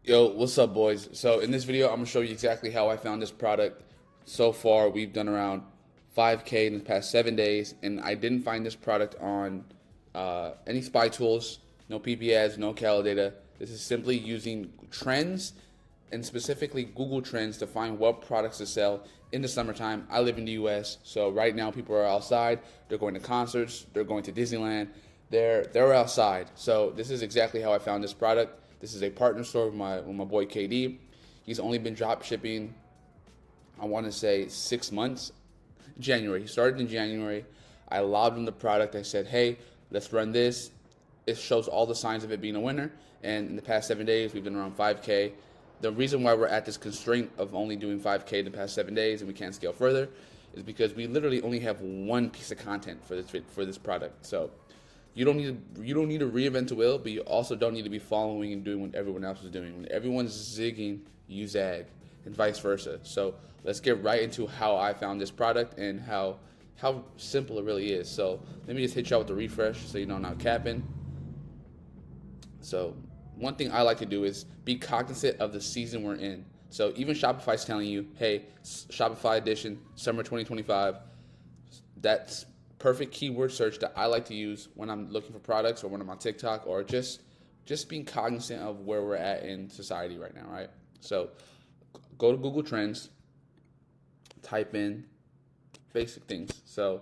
Yo, what's up, boys? So in this video, I'm gonna show you exactly how I found this product. So far, we've done around 5K in the past 7 days, and I didn't find this product on any spy tools, no PP ads, no Cal data. This is simply using trends and specifically Google Trends to find what products to sell in the summertime. I live in the US, so right now people are outside. They're going to concerts, they're going to Disneyland. They're outside. So this is exactly how I found this product. This is a partner store with my boy KD. He's only been drop shipping, I want to say 6 months. January. He started in January. I lobbed him the product. I said, hey, let's run this. It shows all the signs of it being a winner. And in the past 7 days, we've done around 5K. The reason why we're at this constraint of only doing 5K in the past 7 days and we can't scale further is because we literally only have one piece of content for this product. So you don't need to reinvent the wheel, but you also don't need to be following and doing what everyone else is doing. When everyone's zigging, you zag, and vice versa. So let's get right into how I found this product and how simple it really is. So let me just hit y'all with the refresh so you know I'm not capping. So one thing I like to do is be cognizant of the season we're in. So even Shopify's telling you, hey, Shopify edition, summer 2025, that's perfect keyword search that I like to use when I'm looking for products or when I'm on TikTok or just being cognizant of where we're at in society right now, right? So go to Google Trends, type in basic things. So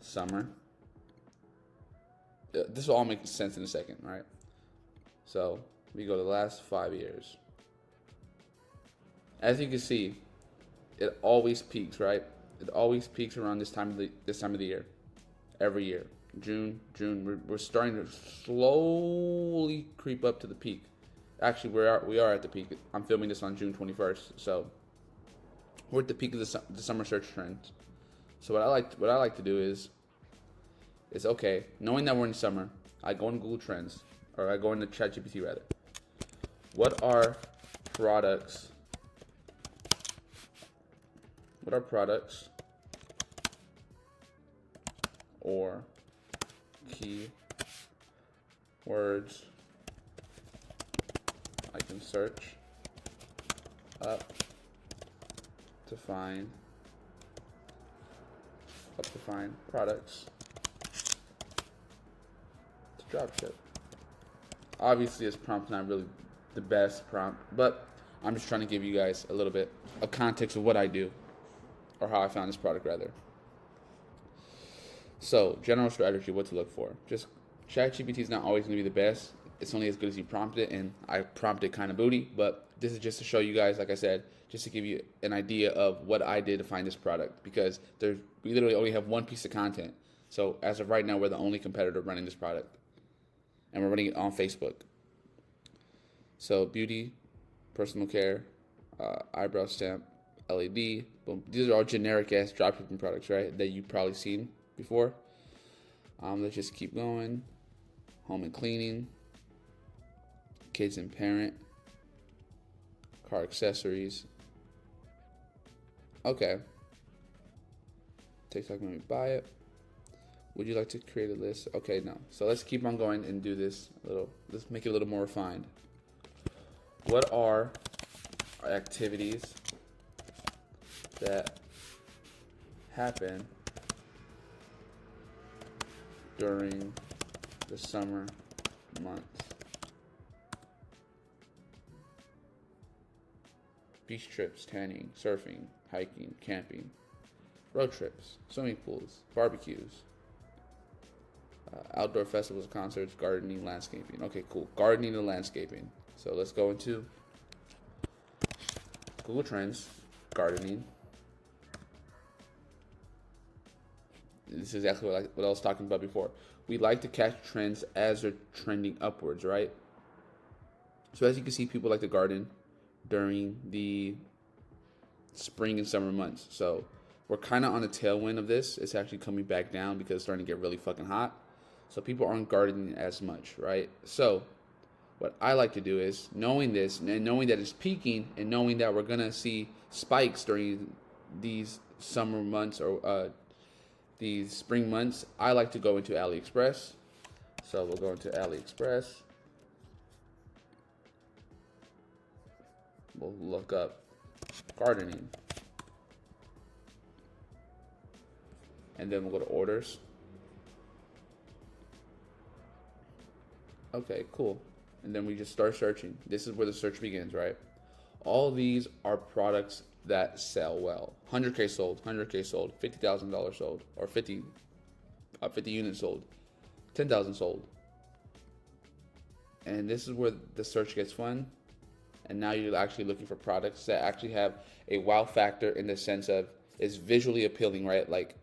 summer. This will all make sense in a second, right? So we go to the last 5 years. As you can see, it always peaks, right? It always peaks around this time of the year. Every year, June, we're starting to slowly creep up to the peak. Actually, we are at the peak. I'm filming this on June 21st, so we're at the peak of the summer search trends. So what I like to do is okay, knowing that we're in summer, I go into Google Trends, or I go into ChatGPT rather. What are products? What are products or key words I can search up to find products to dropship? Obviously, this prompt's not really the best prompt, but I'm just trying to give you guys a little bit of context of what I do, or how I found this product rather. So, general strategy, what to look for. Just ChatGPT is not always going to be the best. It's only as good as you prompt it, and I prompted kind of booty, but this is just to show you guys, like I said, just to give you an idea of what I did to find this product, because we literally only have one piece of content. So, as of right now, we're the only competitor running this product, and we're running it on Facebook. So, beauty, personal care, eyebrow stamp, LED, boom. These are all generic ass dropshipping products, right? That you've probably seen before. Let's just keep going. Home and cleaning, kids and parent, car accessories. Okay. TikTok made me buy it. Would you like to create a list? Okay, no. So let's keep on going and do this let's make it a little more refined. What are activities that happen during the summer months? Beach trips, tanning, surfing, hiking, camping, road trips, swimming pools, barbecues, outdoor festivals, concerts, gardening, landscaping. Okay, cool. Gardening and landscaping. So let's go into Google Trends, gardening. This is exactly what I was talking about before. We like to catch trends as they're trending upwards, right? So as you can see, people like to garden during the spring and summer months. So we're kind of on the tailwind of this. It's actually coming back down because it's starting to get really fucking hot. So people aren't gardening as much, right? So what I like to do is, knowing this and knowing that it's peaking and knowing that we're going to see spikes during these summer months or these spring months, I like to go into AliExpress. So we'll go into AliExpress. We'll look up gardening. And then we'll go to orders. Okay, cool. And then we just start searching. This is where the search begins, right? All these are products that sell well. 100K sold, 100K sold, $50,000 sold, or 50 units sold, 10,000 sold. And this is where the search gets fun. And now you're actually looking for products that actually have a wow factor in the sense of it's visually appealing, right? Like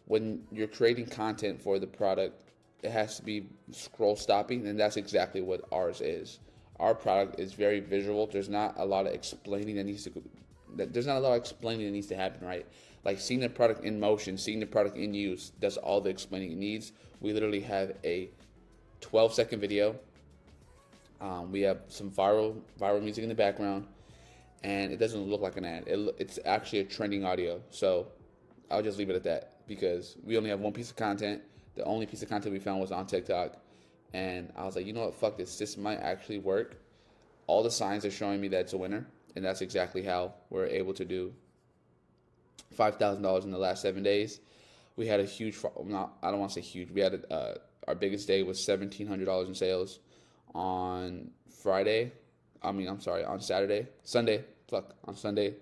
when you're creating content for the product, it has to be scroll stopping, and that's exactly what ours is. Our product is very visual. There's not a lot of explaining that needs to happen, right? Like seeing the product in motion, seeing the product in use, does all the explaining it needs. We literally have a 12-second video. We have some viral music in the background, and it doesn't look like an ad. It's actually a trending audio. So I'll just leave it at that because we only have one piece of content. The only piece of content we found was on TikTok, and I was like, you know what, fuck this. This might actually work. All the signs are showing me that it's a winner, and that's exactly how we're able to do $5,000 in the last 7 days. We had a huge, I don't want to say huge. We had our biggest day was $1,700 in sales on on Sunday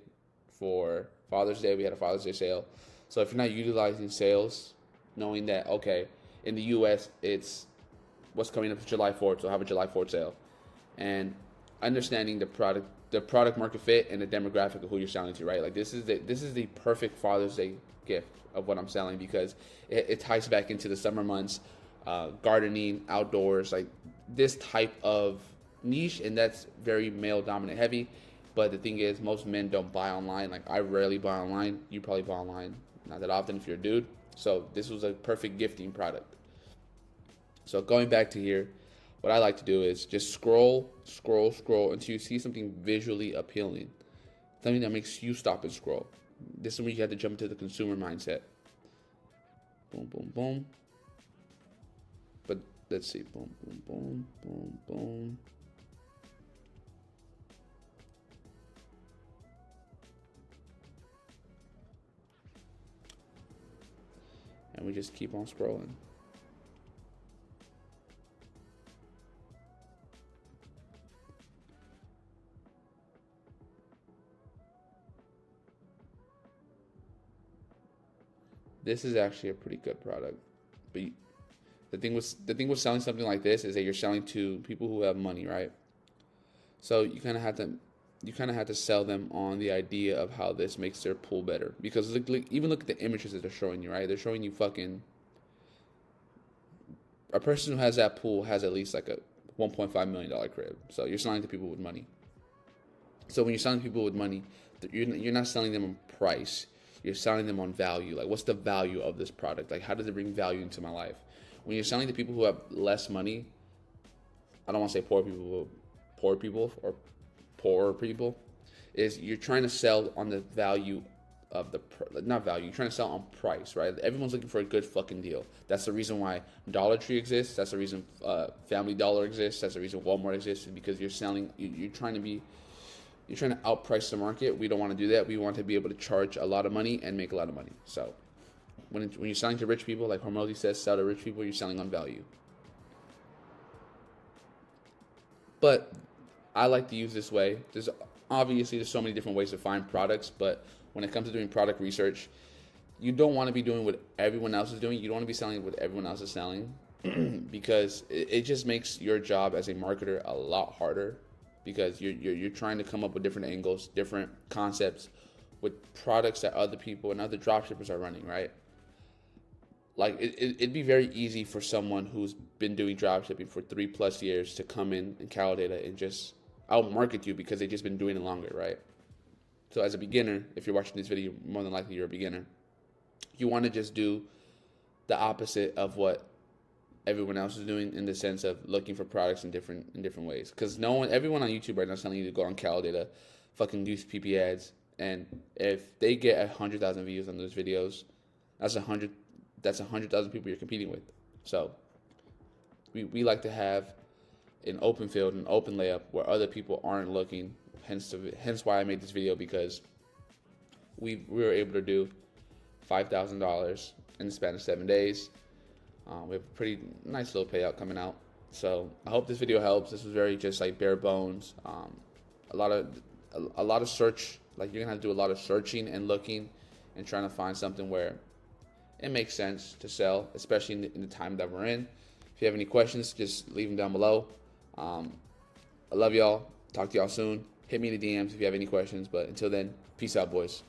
for Father's Day. We had a Father's Day sale. So if you're not utilizing sales, knowing that, okay, in the U.S., it's what's coming up to July 4th, so I'll have a July 4th sale. And understanding the product market fit and the demographic of who you're selling to, right? Like this is the perfect Father's Day gift of what I'm selling because it ties back into the summer months, gardening, outdoors, like this type of niche, and that's very male dominant heavy. But the thing is, most men don't buy online. Like I rarely buy online. You probably buy online not that often if you're a dude. So this was a perfect gifting product. So going back to here, what I like to do is just scroll until you see something visually appealing, something that makes you stop and scroll. This is when you have to jump into the consumer mindset. Boom, boom, boom. But let's see. Boom, boom, boom, boom, boom. And we just keep on scrolling. This is actually a pretty good product. But the thing with selling something like this is that you're selling to people who have money, right? So you kind of have to sell them on the idea of how this makes their pool better. Because even look at the images that they're showing you, right? They're showing you fucking a person who has that pool has at least like a $1.5 million crib. So you're selling to people with money. So when you're selling to people with money, you're not selling them on price. You're selling them on value. Like, what's the value of this product? Like, how does it bring value into my life? When you're selling to people who have less money, I don't want to say poor people or poorer people, is you're trying to sell on the value of not value. You're trying to sell on price, right? Everyone's looking for a good fucking deal. That's the reason why Dollar Tree exists. That's the reason Family Dollar exists. That's the reason Walmart exists, because you're selling. You're trying to outprice the market. We don't want to do that. We want to be able to charge a lot of money and make a lot of money. So when you're selling to rich people, like Hormozy says, sell to rich people, you're selling on value. But I like to use this way. There's so many different ways to find products, but when it comes to doing product research, you don't want to be doing what everyone else is doing. You don't want to be selling what everyone else is selling because it just makes your job as a marketer a lot harder, because you're trying to come up with different angles, different concepts with products that other people and other dropshippers are running, right? Like it'd be very easy for someone who's been doing dropshipping for 3+ years to come in and Calidata and just outmarket you because they've just been doing it longer, right? So as a beginner, if you're watching this video, more than likely you're a beginner. You want to just do the opposite of what everyone else is doing, in the sense of looking for products in different ways. Because everyone on YouTube right now is telling you to go on Calidata, fucking use PP ads, and if they get 100,000 views on those videos, that's 100,000 people you're competing with. So we like to have an open field, an open layup where other people aren't looking, Hence why I made this video, because we were able to do $5,000 in the span of 7 days. We have a pretty nice little payout coming out. So I hope this video helps. This was very just like bare bones. A lot of search. Like, you're gonna have to do a lot of searching and looking and trying to find something where it makes sense to sell, especially in the time that we're in. If you have any questions, just leave them down below. I love y'all. Talk to y'all soon. Hit me in the DMs if you have any questions. But until then, peace out, boys.